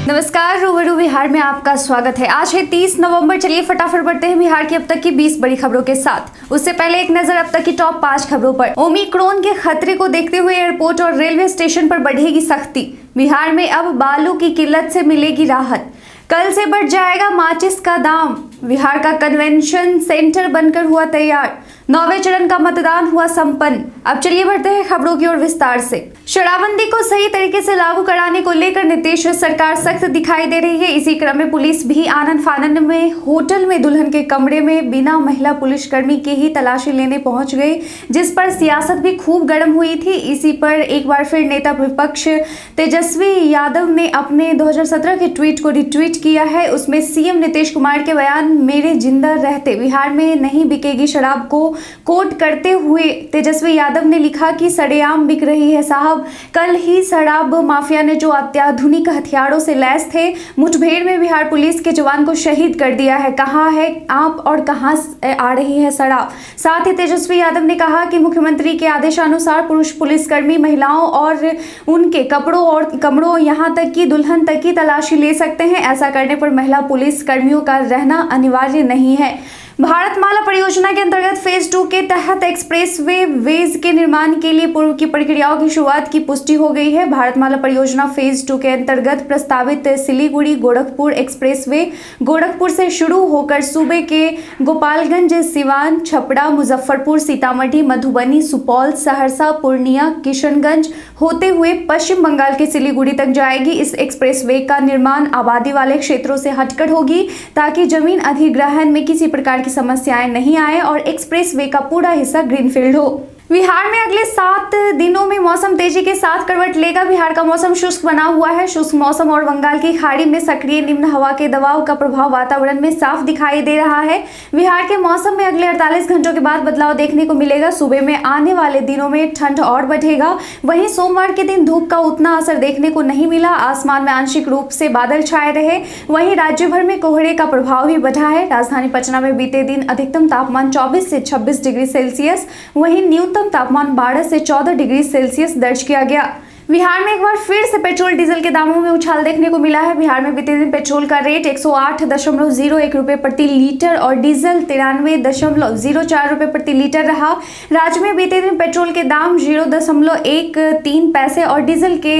नमस्कार, रूबरू बिहार में आपका स्वागत है। आज है 30 नवंबर। चलिए फटाफट बढ़ते हैं बिहार की अब तक की 20 बड़ी खबरों के साथ। उससे पहले एक नजर अब तक की टॉप 5 खबरों पर। ओमिक्रॉन के खतरे को देखते हुए एयरपोर्ट और रेलवे स्टेशन पर बढ़ेगी सख्ती। बिहार में अब बालू की किल्लत से मिलेगी राहत। कल से बढ़ जाएगा माचिस का दाम। बिहार का कन्वेंशन सेंटर बनकर हुआ तैयार। 9वें चरण का मतदान हुआ संपन्न। अब चलिए बढ़ते हैं खबरों की ओर विस्तार से। शराबबंदी को सही तरीके से लागू कराने को लेकर नीतीश सरकार सख्त दिखाई दे रही है। इसी क्रम में पुलिस भी आनंद फानंद में होटल में दुल्हन के कमरे में बिना महिला पुलिसकर्मी के ही तलाशी लेने पहुंच गई, जिस पर सियासत भी खूब गर्म हुई थी। इसी पर एक बार फिर नेता विपक्ष तेजस्वी यादव ने अपने 2017 के ट्वीट को रिट्वीट किया है। उसमें सीएम नीतीश कुमार के बयान मेरे जिंदा रहते बिहार में नहीं बिकेगी शराब को कोट करते हुए तेजस्वी यादव ने लिखा कि सरेआम बिक रही है साहब। कल ही शराब माफिया ने जो अत्याधुनिक हथियारों से लैस थे मुठभेड़ में बिहार पुलिस के जवान को शहीद कर दिया है। कहाँ है आप और कहाँ आ रही है शराब। साथ ही तेजस्वी यादव ने कहा कि मुख्यमंत्री के आदेशानुसार पुरुष पुलिसकर्मी महिलाओं और उनके कपड़ों और कमरों यहाँ तक कि दुल्हन तक की तलाशी ले सकते हैं। ऐसा करने पर महिला पुलिस कर्मियों का रहना अनिवार्य नहीं है। भारतमाला परियोजना के अंतर्गत फेज 2 के तहत एक्सप्रेसवे वेज के निर्माण के लिए पूर्व की प्रक्रियाओं की शुरुआत की पुष्टि हो गई है। भारतमाला परियोजना फेज 2 के अंतर्गत प्रस्तावित सिलीगुड़ी गोरखपुर एक्सप्रेसवे गोरखपुर से शुरू होकर सूबे के गोपालगंज, सिवान, छपरा, मुजफ्फरपुर, सीतामढ़ी, मधुबनी, सुपौल, सहरसा, पूर्णिया, किशनगंज होते हुए पश्चिम बंगाल के सिलीगुड़ी तक जाएगी। इस एक्सप्रेसवे का निर्माण आबादी वाले क्षेत्रों से हटकर होगी ताकि जमीन अधिग्रहण में किसी प्रकार समस्याएं नहीं आए और एक्सप्रेसवे का पूरा हिस्सा ग्रीनफील्ड हो। बिहार में अगले 7 दिनों में मौसम तेजी के साथ करवट लेगा। बिहार का मौसम शुष्क बना हुआ है। शुष्क मौसम और बंगाल की खाड़ी में सक्रिय निम्न हवा के दबाव का प्रभाव वातावरण में साफ दिखाई दे रहा है। बिहार के मौसम में अगले 48 घंटों के बाद बदलाव देखने को मिलेगा। सुबह में आने वाले दिनों में ठंड और बढ़ेगा। वहीं सोमवार के दिन धूप का उतना असर देखने को नहीं मिला। आसमान में आंशिक रूप से बादल छाए रहे। वहीं राज्य भर में कोहरे का प्रभाव भी बढ़ा है। राजधानी पटना में बीते दिन अधिकतम तापमान 24 से 26 डिग्री सेल्सियस, वहीं न्यूनतम तापमान 12 से 14 डिग्री सेल्सियस दर्ज किया गया। बिहार में एक बार फिर से पेट्रोल डीजल के दामों में उछाल देखने को मिला है। बिहार में बीते दिन पेट्रोल का रेट 108.01 रुपए प्रति लीटर और डीजल 93.04 रुपए प्रति लीटर रहा। राज्य में बीते दिन पेट्रोल के दाम 0.13 पैसे और डीजल के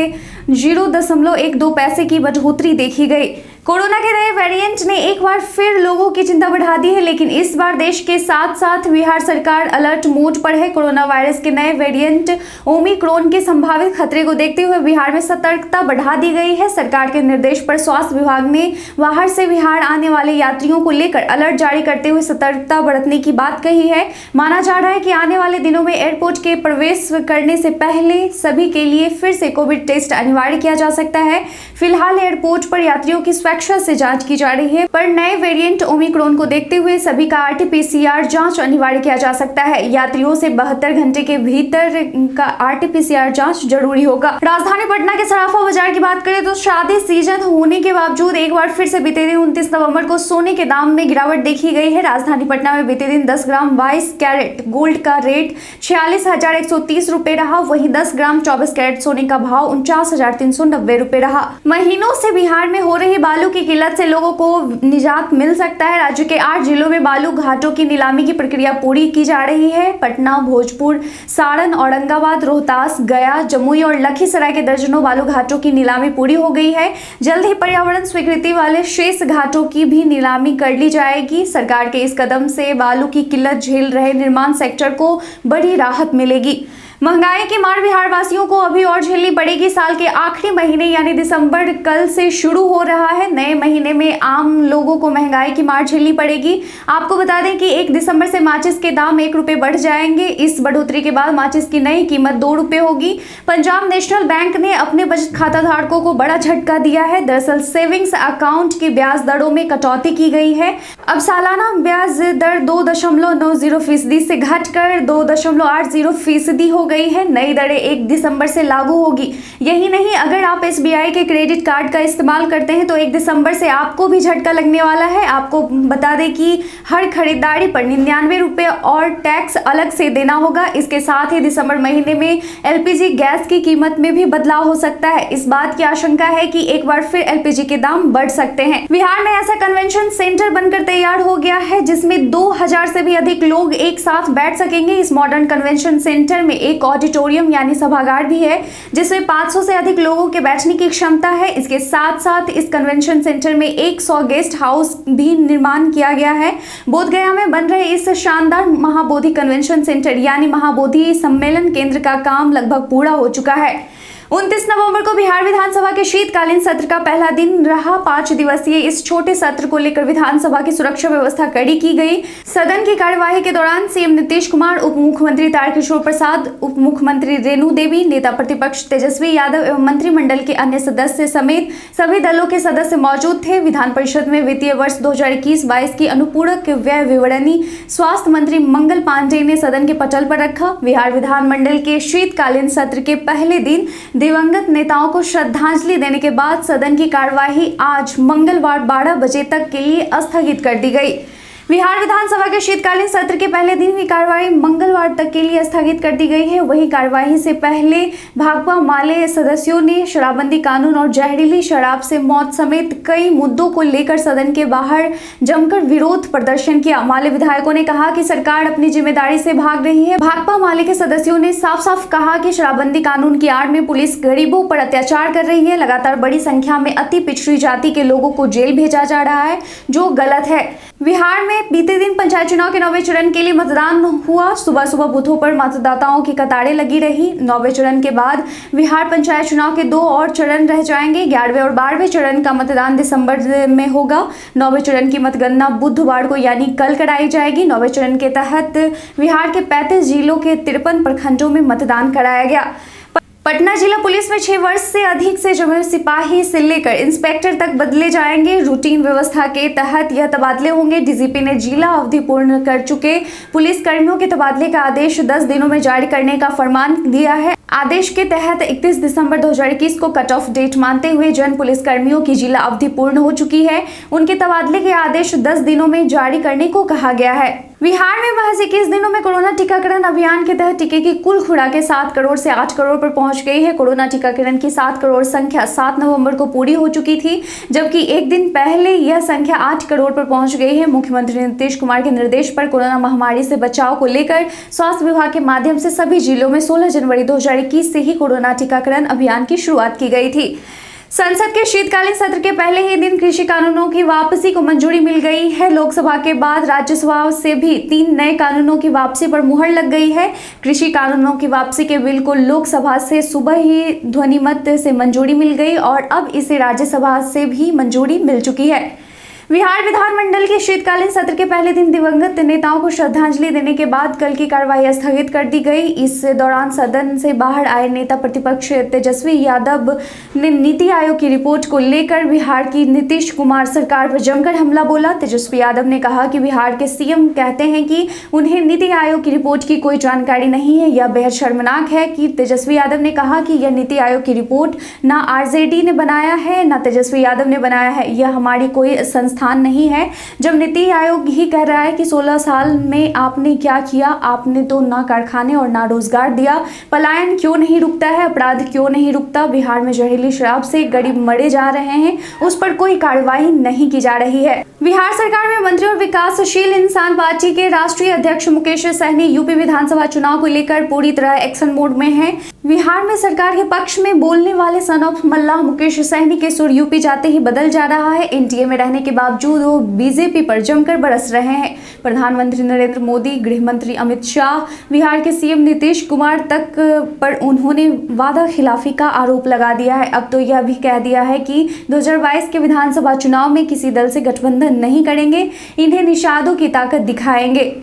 0.12 पैसे की बढ़ोतरी देखी गई। कोरोना के नए वेरिएंट ने एक बार फिर लोगों की चिंता बढ़ा दी है, लेकिन इस बार देश के साथ साथ बिहार सरकार अलर्ट मोड पर है। कोरोना वायरस के नए वेरिएंट ओमिक्रॉन के संभावित खतरे को देखते हुए बिहार में सतर्कता बढ़ा दी गई है। सरकार के निर्देश पर स्वास्थ्य विभाग ने बाहर से बिहार आने वाले यात्रियों को लेकर अलर्ट जारी करते हुए सतर्कता बरतने की बात कही है। माना जा रहा है कि आने वाले दिनों में एयरपोर्ट के प्रवेश करने से पहले सभी के लिए फिर से कोविड टेस्ट अनिवार्य किया जा सकता है। फिलहाल एयरपोर्ट पर यात्रियों की से जांच की जा रही है, पर नए वेरिएंट ओमिक्रॉन को देखते हुए सभी का RT-PCR जांच अनिवार्य किया जा सकता है। यात्रियों से 72 घंटे के भीतर का RT-PCR जांच जरूरी होगा। राजधानी पटना के सराफा बाजार की बात करें तो शादी सीजन होने के बावजूद एक बार फिर से बीते दिन 29 नवंबर को सोने के दाम में गिरावट देखी गई है। राजधानी पटना में बीते दिन 10 ग्राम 22 कैरेट गोल्ड का रेट 46,130 रुपए रहा। वहीं 10 ग्राम 24 कैरेट सोने का भाव 49,390 रुपए रहा। महीनों से बिहार में हो रही बालू की किल्लत से लोगों को निजात मिल सकता है। राज्य के 8 जिलों में बालू घाटों की नीलामी की प्रक्रिया पूरी की जा रही है। पटना, भोजपुर, सारण, औरंगाबाद, रोहतास, गया, जमुई और लखीसराय के दर्जनों बालू घाटों की नीलामी पूरी हो गई है। जल्द ही पर्यावरण स्वीकृति वाले शेष घाटों की भी नीलामी कर ली जाएगी। सरकार के इस कदम से बालू की किल्लत झेल रहे निर्माण सेक्टर को बड़ी राहत मिलेगी। महंगाई की मार बिहार वासियों को अभी और झेलनी पड़ेगी। साल के आखिरी महीने यानी दिसंबर कल से शुरू हो रहा है। नए महीने में आम लोगों को महंगाई की मार झेलनी पड़ेगी। आपको बता दें कि 1 दिसंबर से माचिस के दाम 1 रुपए बढ़ जाएंगे। इस बढ़ोतरी के बाद माचिस की नई कीमत 2 रुपए होगी। पंजाब नेशनल बैंक ने अपने बचत खाता धारकों को बड़ा झटका दिया है। दरअसल सेविंग्स अकाउंट की ब्याज दरों में कटौती की गई है। अब सालाना ब्याज दर 2.90% से घटकर 2.80% होगी। गई है। नई दरें 1 दिसंबर से लागू होगी। यही नहीं, अगर आप SBI के क्रेडिट कार्ड का इस्तेमाल करते हैं तो 1 दिसंबर से आपको भी झटका लगने वाला है। आपको बता दें कि हर खरीदारी पर 99 रुपये और टैक्स अलग से देना होगा। इसके साथ ही दिसंबर महीने में LPG गैस की कीमत में भी बदलाव हो सकता है। इस बात की आशंका है कि एक बार फिर LPG के दाम बढ़ सकते हैं। बिहार में ऐसा कन्वेंशन सेंटर बनकर तैयार हो गया है जिसमें 2000 से भी अधिक लोग एक साथ बैठ सकेंगे। इस मॉडर्न कन्वेंशन सेंटर में एक ऑडिटोरियम यानी सभागार भी है जिसमें 500 से अधिक लोगों के बैठने की क्षमता है। इसके साथ साथ इस कन्वेंशन सेंटर में 100 गेस्ट हाउस भी निर्माण किया गया है। बोधगया में बन रहे इस शानदार महाबोधि कन्वेंशन सेंटर यानी महाबोधि सम्मेलन केंद्र का काम लगभग पूरा हो चुका है। 29 नवंबर को बिहार विधानसभा के शीतकालीन सत्र का पहला दिन रहा। 5 दिवसीय इस छोटे सत्र को लेकर विधानसभा की सुरक्षा व्यवस्था कड़ी की गई। सदन की कार्यवाही के दौरान सीएम नीतीश कुमार, उप मुख्यमंत्री तारकिशोर प्रसाद, उप मुख्यमंत्री रेणु देवी, नेता प्रतिपक्ष तेजस्वी यादव एवं मंत्रिमंडल के अन्य सदस्य समेत सभी दलों के सदस्य मौजूद थे। विधान परिषद में वित्तीय वर्ष 2021-22 की अनुपूरक व्यय विवरणी स्वास्थ्य मंत्री मंगल पांडेय ने सदन के पटल पर रखा। बिहार विधानमंडल के शीतकालीन सत्र के पहले दिन दिवंगत नेताओं को श्रद्धांजलि देने के बाद सदन की कार्यवाही आज मंगलवार 12 बजे तक के लिए स्थगित कर दी गई। बिहार विधानसभा के शीतकालीन सत्र के पहले दिन की कार्यवाही मंगलवार तक के लिए स्थगित कर दी गई है। वहीं कार्यवाही से पहले भाकपा माले सदस्यों ने शराबबंदी कानून और जहरीली शराब से मौत समेत कई मुद्दों को लेकर सदन के बाहर जमकर विरोध प्रदर्शन किया। माले विधायकों ने कहा कि सरकार अपनी जिम्मेदारी से भाग रही है। भाकपा माले के सदस्यों ने साफ साफ कहा कि शराबबंदी कानून की आड़ में पुलिस गरीबों पर अत्याचार कर रही है। लगातार बड़ी संख्या में अति पिछड़ी जाति के लोगों को जेल भेजा जा रहा है जो गलत है। बिहार में बीते दिन पंचायत चुनाव के 9वें चरण के लिए मतदान हुआ। सुबह सुबह बूथों पर मतदाताओं की कतारें लगी रही। 9वें चरण के बाद बिहार पंचायत चुनाव के 2 और चरण रह जाएंगे। 11वें और 12वें चरण का मतदान दिसंबर में होगा। 9वें चरण की मतगणना बुधवार को यानी कल कराई जाएगी। 9वें चरण के तहत बिहार के 35 जिलों के 53 प्रखंडों में मतदान कराया गया। पटना जिला पुलिस में 6 वर्ष से अधिक से जमे सिपाही से लेकर इंस्पेक्टर तक बदले जाएंगे। रूटीन व्यवस्था के तहत यह तबादले होंगे। डीजीपी ने जिला अवधि पूर्ण कर चुके पुलिस कर्मियों के तबादले का आदेश 10 दिनों में जारी करने का फरमान दिया है। आदेश के तहत 31 दिसंबर 2021 को कट ऑफ डेट मानते हुए जन पुलिस कर्मियों की जिला अवधि पूर्ण हो चुकी है। उनके तबादले के आदेश 10 दिनों में जारी करने को कहा गया है। बिहार में महज 21 दिनों में कोरोना टीकाकरण अभियान के तहत टीके की कुल खुराकें 7 करोड़ से 8 करोड़ पर पहुंच गई है। कोरोना टीकाकरण की 7 करोड़ संख्या 7 नवंबर को पूरी हो चुकी थी, जबकि एक दिन पहले यह संख्या 8 करोड़ पर पहुंच गई है। मुख्यमंत्री नीतीश कुमार के निर्देश पर कोरोना महामारी से बचाव को लेकर स्वास्थ्य विभाग के माध्यम से सभी जिलों में 16 जनवरी 2021 से ही कोरोना टीकाकरण अभियान की शुरुआत की गई थी। संसद के शीतकालीन सत्र के पहले ही दिन कृषि कानूनों की वापसी को मंजूरी मिल गई है। लोकसभा के बाद राज्यसभा से भी 3 नए कानूनों की वापसी पर मुहर लग गई है। कृषि कानूनों की वापसी के बिल को लोकसभा से सुबह ही ध्वनिमत से मंजूरी मिल गई और अब इसे राज्यसभा से भी मंजूरी मिल चुकी है। बिहार विधानमंडल के शीतकालीन सत्र के पहले दिन दिवंगत नेताओं को श्रद्धांजलि देने के बाद कल की कार्यवाही स्थगित कर दी गई। इस दौरान सदन से बाहर आए नेता प्रतिपक्ष तेजस्वी यादव ने नीति आयोग की रिपोर्ट को लेकर बिहार की नीतीश कुमार सरकार पर जमकर हमला बोला। तेजस्वी यादव ने कहा कि बिहार के सीएम कहते हैं कि उन्हें नीति आयोग की रिपोर्ट की कोई जानकारी नहीं है। यह बेहद शर्मनाक है कि तेजस्वी यादव ने कहा कि यह नीति आयोग की रिपोर्ट ना आरजेडी ने बनाया है ना तेजस्वी यादव ने बनाया है। यह हमारी कोई संस्था नहीं है। जब नीति आयोग ही कह रहा है कि 16 साल में आपने क्या किया, आपने तो ना कारखाने और ना रोजगार दिया। पलायन क्यों नहीं रुकता है, अपराध क्यों नहीं रुकता, बिहार में जहरीली शराब से गरीब मरे जा रहे हैं, उस पर कोई कार्यवाही नहीं की जा रही है। बिहार सरकार में मंत्री और विकासशील इंसान पार्टी के राष्ट्रीय अध्यक्ष मुकेश सहनी यूपी विधानसभा चुनाव को लेकर पूरी तरह एक्शन मोड में हैं। बिहार में सरकार के पक्ष में बोलने वाले सन ऑफ मल्लाह मुकेश सहनी के सुर यूपी जाते ही बदल जा रहा है। एनडीए में रहने के बावजूद वो बीजेपी पर जमकर बरस रहे हैं। प्रधानमंत्री नरेंद्र मोदी, गृह मंत्री अमित शाह, बिहार के सीएम नीतीश कुमार तक पर उन्होंने वादा खिलाफी का आरोप लगा दिया है। अब तो यह भी कह दिया है कि 2022 के विधानसभा चुनाव में किसी दल से गठबंधन नहीं करेंगे, इन्हें निषादों की ताकत दिखाएंगे।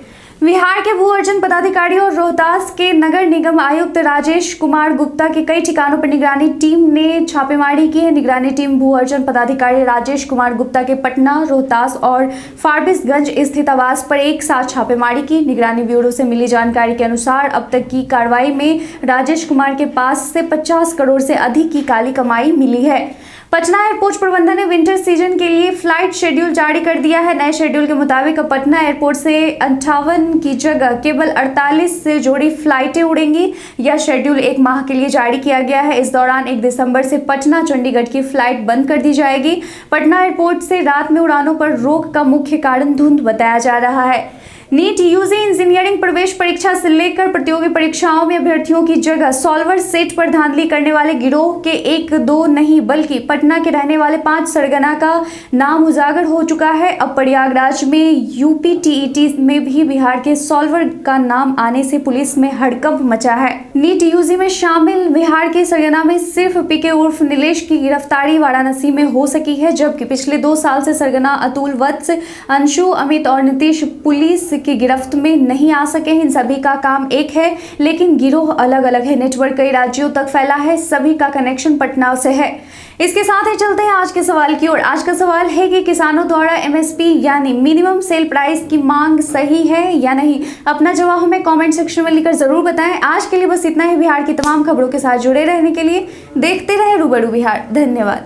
बिहार के भू अर्जन पदाधिकारी और रोहतास के नगर निगम आयुक्त राजेश कुमार गुप्ता के कई ठिकानों पर निगरानी टीम ने छापेमारी की है। निगरानी टीम भू अर्जन पदाधिकारी राजेश कुमार गुप्ता के पटना, रोहतास और फारबिसगंज स्थित आवास पर एक साथ छापेमारी की। निगरानी ब्यूरो से मिली जानकारी के अनुसार अब तक की कार्रवाई में राजेश कुमार के पास से 50 करोड़ से अधिक की काली कमाई मिली है। पटना एयरपोर्ट प्रबंधन ने विंटर सीजन के लिए फ्लाइट शेड्यूल जारी कर दिया है। नए शेड्यूल के मुताबिक अब पटना एयरपोर्ट से 58 की जगह केवल 48 से जोड़ी फ्लाइटें उड़ेंगी। यह शेड्यूल 1 माह के लिए जारी किया गया है। इस दौरान 1 दिसंबर से पटना चंडीगढ़ की फ्लाइट बंद कर दी जाएगी। पटना एयरपोर्ट से रात में उड़ानों पर रोक का मुख्य कारण धुंध बताया जा रहा है। नीट यूजी इंजीनियरिंग प्रवेश परीक्षा से लेकर प्रतियोगी परीक्षाओं में अभ्यर्थियों की जगह सॉल्वर सेट पर धांधली करने वाले गिरोह के 1-2 नहीं बल्कि पटना के रहने वाले 5 सरगना का नाम उजागर हो चुका है। अब प्रयागराज में यूपीटीईटी में भी बिहार के सॉल्वर का नाम आने से पुलिस में हड़कंप मचा है। नीट यूजी में शामिल बिहार के सरगना में सिर्फ पीके उर्फ नीलेश की गिरफ्तारी वाराणसी में हो सकी है, जबकि पिछले 2 साल से सरगना अतुल वत्स, अंशु, अमित और नीतीश पुलिस की गिरफ्त में नहीं आ सके। इन सभी का काम एक है, लेकिन गिरोह अलग अलग है। नेटवर्क कई राज्यों तक फैला है, सभी का कनेक्शन पटना से है। इसके साथ ही चलते हैं आज के सवाल की ओर। आज का सवाल है कि किसानों द्वारा एमएसपी यानी मिनिमम सेल प्राइस की मांग सही है या नहीं। अपना जवाब हमें कमेंट सेक्शन में लिखकर जरूर बताएं। आज के लिए बस इतना ही। बिहार की तमाम खबरों के साथ जुड़े रहने के लिए देखते रहे रूबरू बिहार। धन्यवाद।